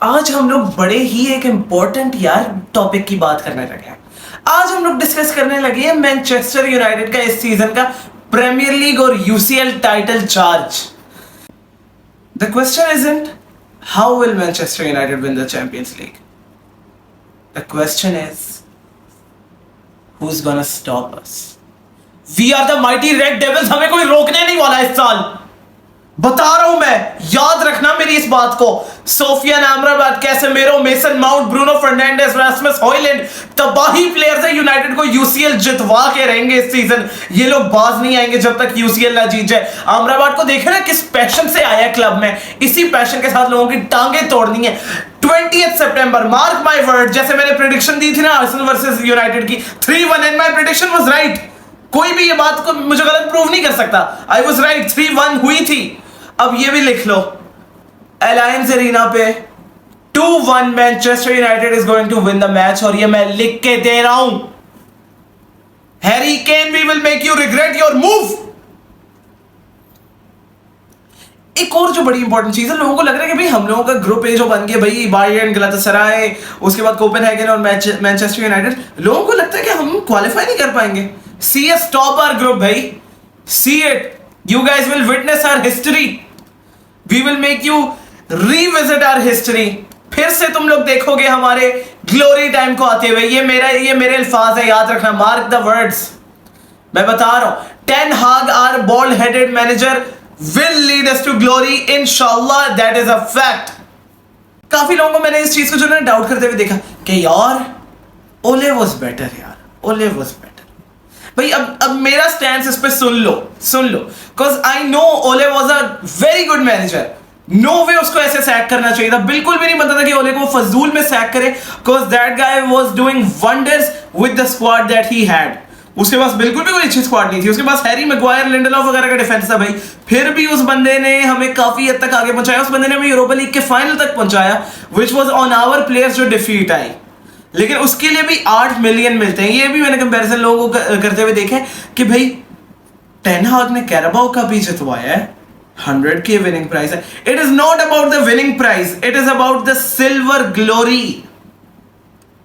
आज हम लोग बड़े ही एक इम्पोर्टेंट टॉपिक की बात करने लगे हैं। आज हम लोग डिस्कस करने लगे हैं मैनचेस्टर यूनाइटेड का इस सीजन का प्रीमियर लीग और UCL title charge. The question isn't how will Manchester United win the Champions League, the question is who is gonna stop us. We are the mighty Red Devils, हमें कोई रोकने नहीं वाला इस साल, बता रहा हूं मैं, याद रखना मेरी इस बात को। Sofyan Amrabat, Casemiro, Mason Mount, Bruno Fernandes, Rasmus Hojlund, तबाही प्लेयर्स है। यूनाइटेड को यूसीएल जितवा के रहेंगे इस सीजन। ये लोग बाज नहीं आएंगे जब तक यूसीएल ना जीत जाए। अमराबाद को देखे ना किस पैशन से आया क्लब में, इसी पैशन के साथ लोगों की टांगे तोड़नी है। 20 सितंबर, मार्क माय वर्ड, जैसे मैंने प्रेडिक्शन दी थी ना आर्सेनल वर्सेस यूनाइटेड की 3-1 and my prediction was right. कोई भी ये बात को मुझे गलत प्रूव नहीं कर सकता। आई वाज राइट, 3-1 हुई थी। अब ये भी लिख लो, अलायंस एरिना पे 2-1 Manchester United is going to win the match, और ये मैं लिख के दे रहा हूं। Harry Kane, we will make you regret your move. एक और जो बड़ी इंपॉर्टेंट चीज है, लोगों को लग रहा है कि भाई हम लोगों का ग्रुप ए जो बन गया भाई, बायर्न, गलातासराय, उसके बाद कोपेनहेगन और मैनचेस्टर यूनाइटेड, लोगों को लगता है कि हम क्वालिफाई नहीं कर पाएंगे। See us top our group भाई, see it, you guys will witness our history, we will make you revisit our history. फिर से तुम लोग देखोगे हमारे ग्लोरी टाइम को आते हुए। ये मेरे अल्फाज है, याद रखना, मार्क द वर्ड्स। मैं बता रहा हूं, ten Hag are bald headed manager will lead us to glory, inshallah, that is a fact। काफी लोगों को मैंने इस चीज को जो है डाउट करते हुए देखा कि यार ओले वाज बेटर, यार ओले वाज बेटर। भाई अब मेरा स्टैंड इस पे सुन लो, because I know Ole was a very good manager. No way उसको ऐसे सैक करना चाहिए था, बिल्कुल भी नहीं बनता था कि ओले को फजूल में सैक करे, because that guy was doing wonders with the squad that he had. उसके पास बिल्कुल भी कोई अच्छी स्क्वाड नहीं थी, उसके पास हैरी मैग्वायर, लिंडलॉफ वगैरह का डिफेंस था भाई। फिर भी उस बंदे ने हमें काफी हद तक आगे पहुंचाया, उस बंदे ने हमें यूरोपा लीग के फाइनल तक पहुंचाया, which was on our players जो डिफीट आई। लेकिन उसके लिए भी 8 मिलियन मिलते हैं। ये भी मैंने कंपैरिजन लोगों को करते हुए देखे कि भाई टेन हाग ने कैराबाओ का भी जितवाया है, 100 के विनिंग प्राइस है। It is not about the winning price, it is about the silver glory.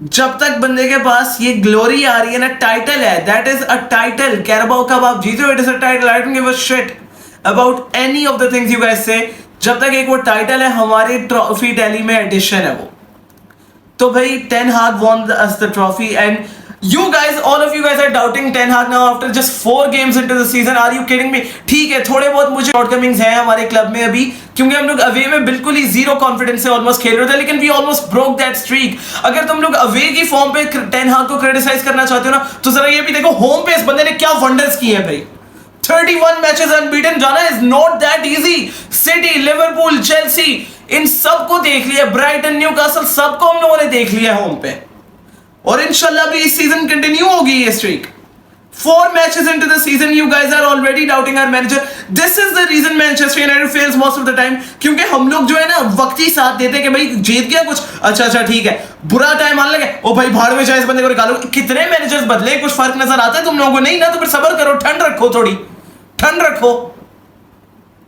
जब तक बंदे के पास ये ग्लोरी आ रही है ना, टाइटल है, that is a title. Carabao कब आप जीते हो, it is a title. I don't give a shit about any of the things you guys से। जब तक एक वो टाइटल है, हमारी ट्रॉफी टैली में एडिशन है वो। तो भाई टेन हाग won us the trophy, and you guys, all of you guys are doubting Ten Hag now after just 4 games into the season. Are you kidding me? ठीक है, थोड़े बहुत मुझे शॉर्टकमिंग्स हैं हमारे क्लब में अभी, क्योंकि हम लोग अवे में बिल्कुल ही जीरो कॉन्फिडेंस से ऑलमोस्ट खेल रहे थे, लेकिन we almost broke that streak. अगर तुम लोग अवे की फॉर्म पे टेन हाग को क्रिटिसाइज करना चाहते हो ना, तो जरा ये भी देखो होम पे इस बंदे ने क्या वंडर्स किए हैं भाई। 31 मैचेस अनबीटन जाना is not that easy. City, Liverpool, Chelsea, इन सबको देख लिया, ब्राइटन, न्यूकासल, सबको हम लोगों ने देख लिया होम पे, और इंशाल्लाह भी इस सीजन कंटिन्यू होगी ये streak. 4 matches into the season you guys are already doubting our manager. This is the reason Manchester United fails most of the time, क्योंकि हम लोग जो है ना वक्ती साथ देते हैं कि भाई जीत गया कुछ, अच्छा ठीक है, बुरा टाइम आने लगे, ओ भाई भाड़ में जाए इस बंदे को निकालो। कितने मैनेजर्स बदले, कुछ फर्क नजर आता है तुम लोगों को? नहीं ना, तो फिर सब्र करो, ठंड रखो, थोड़ी ठंड रखो।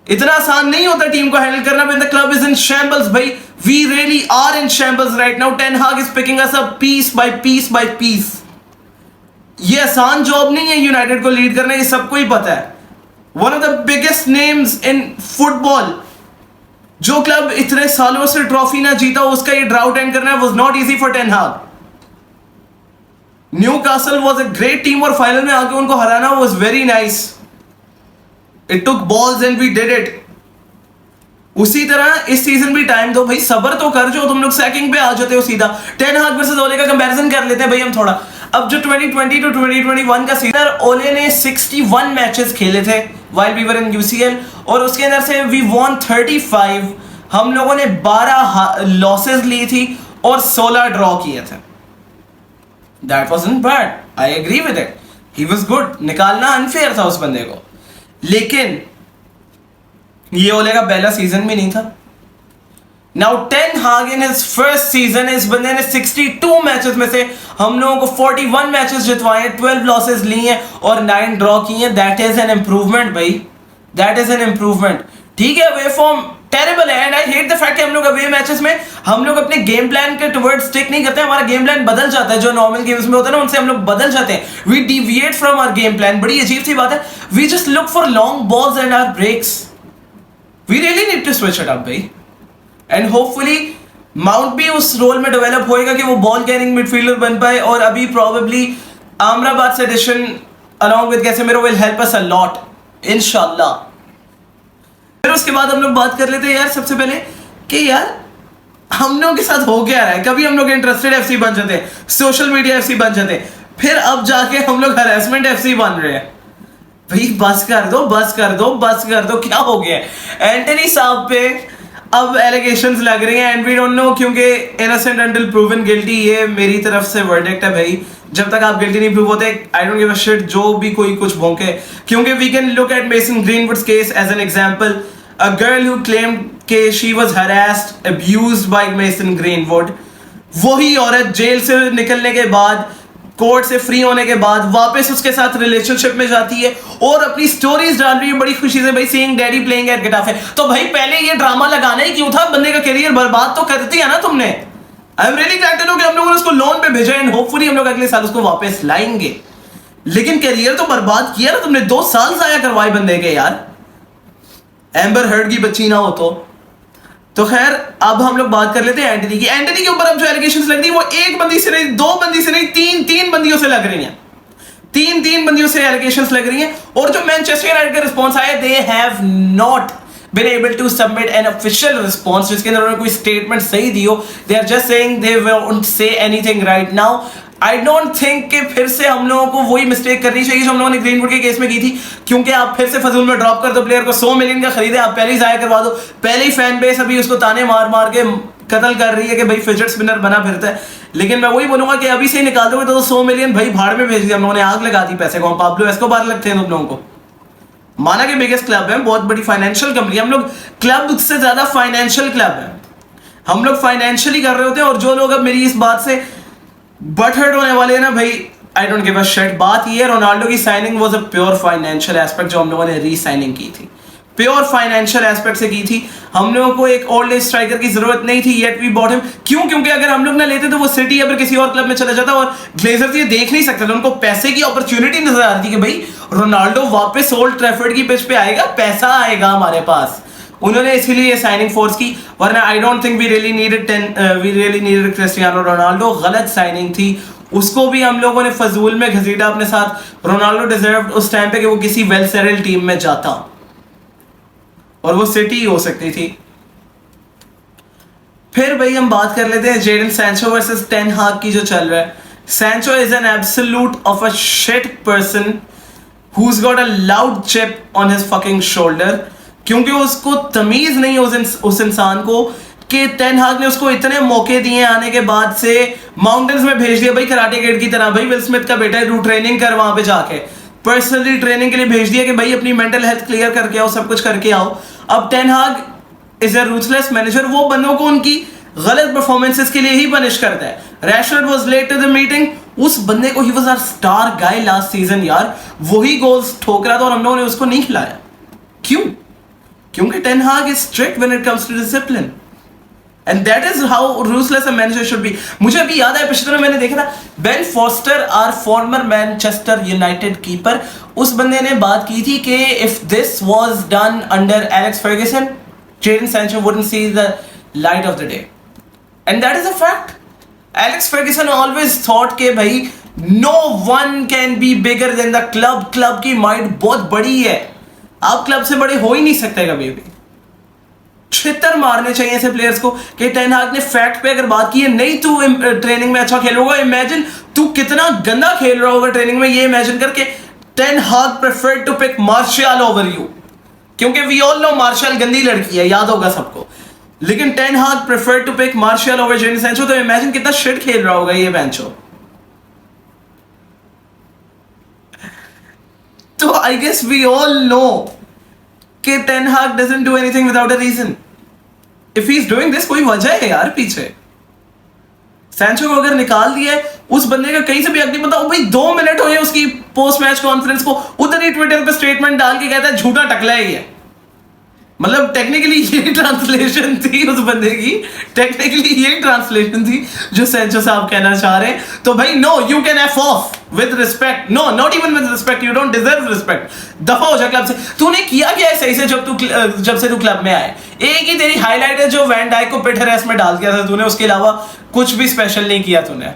इतना आसान नहीं होता टीम को हैंडल करना when the club is in shambles भाई। We really are in shambles right now. Ten Hag is picking us up piece by piece by piece. ये आसान जॉब नहीं है यूनाइटेड को लीड करना, ये सबको ही पता है। One of the biggest names in football, जो क्लब इतने सालों से ट्रॉफी ना जीता, उसका ये ड्राउट एंड करना was not easy for Ten Hag. Newcastle was a great team और फाइनल में आके उनको हराना was very nice. It took balls and we did it. उसी तरह इस सीजन भी टाइम दो भाई, सबर तो कर, जो तुम लोग सैकिंग पे आ जाते हो सीधा। टेन हाग वर्सेस ओले का कंपैरिजन कर लेते हैं भाई हम थोड़ा। अब जो 2020 टू 2021 का सीजन, ओले ने 61 मैचेस खेले थे while we were in UCL, और उसके अंदर से we won 35। हम लोगों ने 12 लॉसेस ली थी और 16 ड्रॉ किए थे। That wasn't bad, I agree with it, he was good। निकालना अनफेयर था उस बंदे को, लेकिन ये ओले का पहला सीजन भी नहीं था। नाउ टेन हाग इन हिज फर्स्ट सीजन, इस बंदे ने 62 मैचेस में से हम लोगों को 41 मैचेस जितवाए, 12 लॉसेस ली हैं और 9 ड्रॉ की हैं। दैट इज एन इंप्रूवमेंट भाई, दैट इज एन इंप्रूवमेंट। ठीक है, अवे फ्रॉम टेरेबल है। And I hate the fact कि हम लोग अवे मैचेस में हम लोग अपने गेम प्लान के टुवर्ड्स स्टिक नहीं करते, हमारा गेम प्लान बदल जाता है, जो नॉर्मल गेम्स में होता है ना उनसे हम लोग बदल जाते हैं, we deviate from our game plan. बड़ी अजीब सी बात है, we just look for long balls and our breaks, we really need to switch it up भाई। एंड होपफुली माउंट भी उस रोल में डेवलप होएगा कि वो बॉल कैरिंग मिडफील्डर बन पाए, और अभी प्रोबेबली आमराबाद से addition along with Casemiro will help us a lot इंशाल्लाह। फिर उसके बाद हम लोग बात कर लेते हैं यार सबसे पहले कि यार हम लोगों के साथ हो क्या रहा है। कभी हम लोग इंटरेस्टेड एफसी बन जाते हैं, सोशल मीडिया एफसी बन जाते हैं, फिर अब जाके हम लोग हैरेसमेंट एफसी बन रहे हैं। भाई बस कर दो, बस कर दो, बस कर दो, क्या हो गया है। एंटनी साहब पे अब एलिगेशंस लग रही हैं एंड वी डोंट नो, क्योंकि इनोसेंट अंटिल प्रूवन गिल्टी, ये मेरी तरफ से वर्डिक्ट है भाई। जब तक आप गिल्टी नहीं प्रूव होते, I don't give a shit जो भी कोई कुछ भौंके, क्योंकि we can look at Mason Greenwood's case as an example. A girl who claimed कि she was harassed, abused by Mason Greenwood, वही औरत जेल से निकलने के बाद, कोर्ट से फ्री होने के बाद वापस उसके साथ रिलेशनशिप में जाती है और अपनी स्टोरीज डाल रही है बड़ी खुशी से, भाई seeing daddy playing at Getafe. तो भाई पहले ये ड्रामा लगाना ही क्यों था, बंदे का करियर बर्बाद तो करती है ना तुमने। I am really glad to know कि हम लोगों ने उसको लोन पे भेजा एंड होपफुली हम लोग अगले साल उसको वापस लाएंगे, लेकिन करियर तो बर्बाद किया ना तुमने, 2 साल जाया करवाए बंदे के यार। एम्बर हर्ड की बच्ची ना हो तो खैर अब हम लोग बात कर लेते हैं एंटनी की। एंटनी के ऊपर अब जो एलिगेशंस लग रही है वो एक बंदी से नहीं, 2 बंदी से नहीं, 3 बंदियों से लग रही हैं, 3 बंदियों से एलिगेशंस लग रही हैं। और जो मैनचेस्टर यूनाइटेड का रिस्पॉन्स आया, they have not been able to submit an official response जिसके अंदर उन्होंने कोई स्टेटमेंट सही दी हो। They are just saying they won't say anything right now. I don't think कि फिर से हम लोगों को वही मिस्टेक करनी चाहिए जो हम लोगों ने ग्रीनवुड के केस में की थी, क्योंकि आप फिर से फजूल में ड्रॉप कर दो प्लेयर को, 100 मिलियन का खरीदे, आप पहले ही जाया करवा दो, पहले ही फैन बेस अभी उसको ताने मार मार के कत्ल कर रही है कि भाई फिजेट स्पिनर बना फिरता है। लेकिन मैं वही बोलूंगा कि अभी से ही निकाल दोगे तो 100 मिलियन भाई भाड़ में भेज दिया हम लोगों ने, आग लगा दी पैसे को। पाब्लो एस्कोबार लगते हैं तुम लोगों को। माना कि बिगेस्ट क्लब है, बहुत बड़ी फाइनेंशियल कंपनी, हम लोग क्लब से ज्यादा फाइनेंशियल क्लब है, हम लोग फाइनेंशियली कर रहे होते हैं। और जो लोग अब मेरी इस बात से बट हर्ट होने वाले हैं ना भाई, आई डोंट गिव अ शिट। बात ये है, रोनाल्डो की signing was a pure financial aspect जो हम लोगों ने री साइनिंग की थी, प्योर फाइनेंशियल एस्पेक्ट से की थी। हम लोगों को एक ओल्ड एज स्ट्राइकर की जरूरत नहीं थी, येट वी बॉट हिम। क्यों? क्योंकि अगर हम लोग ना लेते तो वो सिटी या फिर किसी और क्लब में चला जाता और ग्लेजर्स ये देख नहीं सकते थे, उनको पैसे की अपॉर्चुनिटी नजर आ रही थी कि भाई रोनाल्डो वापस ओल्ड ट्रैफर्ड की पिच पे आएगा, पैसा आएगा हमारे पास। उन्होंने इसीलिए ये साइनिंग फोर्स की, वरना I don't think we really needed Cristiano Ronaldo. गलत साइनिंग थी, उसको भी हम लोगों ने फजूल में घसीटा अपने साथ। रोनाल्डो डिजर्व्ड उस टाइम पे कि वो किसी वेल सेटल्ड टीम में जाता, और वो सिटी ही हो सकती थी। फिर भाई हम बात कर लेते हैं जेडन सैंचो वर्सेस टेन हाग की जो चल रहा है। Sancho is an absolute of a shit person who's got a loud chip on his fucking shoulder, क्योंकि उसको तमीज नहीं उस इंसान को कि टेन हाग ने उसको इतने मौके दिए आने के बाद से, माउंटेन्स में भेज दिया भाई कराटे किड की तरह, भाई विल स्मिथ का बेटा है, तू ट्रेनिंग कर वहां पे जाके, पर्सनली ट्रेनिंग के लिए भेज दिया कि भाई अपनी मेंटल हेल्थ क्लियर करके आओ, सब कुछ करके आओ। अब ten Hag is a ruthless manager, वो बंदों को उनकी गलत परफॉर्मेंसेस के लिए ही पनिश करता है। Rashford was late to the meeting, उस बंदे को, he was our star guy last season यार, वही गोल्स ठोक रहा था और हम लोगों ने उसको नहीं खिलाया। क्यों? क्योंकि ten Hag is strict when it comes to discipline, and that is how ruthless a manager should be. मुझे अभी याद है पिछले दिनों मैंने देखा था, Ben Foster our former Manchester United keeper, उस बंदे ने बात की थी कि if this was done under Alex Ferguson, Jadon Sancho wouldn't see the light of the day, and that is a fact. Alex Ferguson always thought कि भाई no one can be bigger than the club, club की mind बहुत बड़ी है, आप club से बड़े हो ही नहीं सकते कभी भी। छितर मारने चाहिए ऐसे प्लेयर्स को कि टेन हाग ने फैक्ट पे अगर बात की है, नहीं तू ट्रेनिंग में अच्छा खेल होगा, इमेजिन तू कितना गंदा खेल रहा होगा ट्रेनिंग में, ये इमेजिन करके ten Hag preferred to pick Martial over you, क्योंकि वी ऑल नो मार्शियल गंदी लड़की है, याद होगा सबको, लेकिन ten Hag preferred to pick Martial over Jadon Sancho, तो इमेजिन कितना शिट खेल रहा होगा ये बेंचो। तो I guess we all know कि ten Hag doesn't do anything without a reason. If he is doing this, कोई वजह है यार पीछे। सैंचो को अगर निकाल दिया है, उस बंदे का कहीं से भी अगली बंदा, भाई 2 मिनट हुए उसकी पोस्ट मैच कॉन्फ्रेंस को, उधर ही ट्विटर पे स्टेटमेंट डाल के कहता है झूठा टकला है ये। मतलब टेक्निकली ये ट्रांसलेशन थी उस बंदे की, टेक्निकली ये ट्रांसलेशन थी जो सेंचो साहब कहना चाह रहे हैं। तो भाई no, you can F off with respect, no not even with respect, you don't deserve respect. दफा हो जा क्लब से। तूने किया क्या है सही से जब से तू क्लब में आया? एक ही तेरी हाईलाइट है जो वैन डाइक को पिट हरेस में डाल दिया था तूने, उसके अलावा कुछ भी स्पेशल नहीं किया तूने।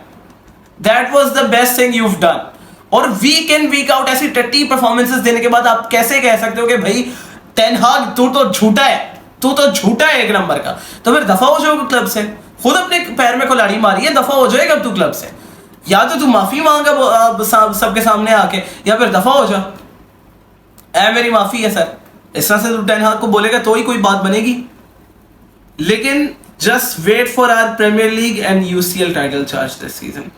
That was the best thing you've done. और वीक इन वीक आउट ऐसी टट्टी परफॉर्मेंसेस देने के बाद आप कैसे कह सकते हो कि भाई टेन हाग तू तो झूठा है, तू तो झूठा है एक नंबर का? तो फिर दफा हो जाओ क्लब से। खुद अपने पैर में कुल्हाड़ी मारी है, दफा हो जाएगा तू क्लब से। या तो तू माफी मांगा सबके सामने आके, या फिर दफा हो जा। ऐ मेरी माफी है सर, इस तरह से तू टेन हाग को बोलेगा तो ही कोई बात बनेगी। लेकिन just wait for our Premier League and UCL title charge this season.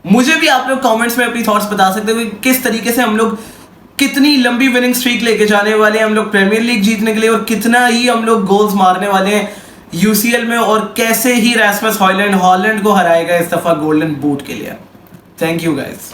मुझे भी आप लोग कमेंट्स में अपनी थॉट्स बता सकते हो कि किस तरीके से हम लोग कितनी लंबी विनिंग स्ट्रीक लेके जाने वाले हैं हम लोग प्रीमियर लीग जीतने के लिए, और कितना ही हम लोग गोल्स मारने वाले हैं यूसीएल में, और कैसे ही रैस्मस हॉयलैंड हॉलैंड को हराएगा इस दफा गोल्डन बूट के लिए। Thank you guys.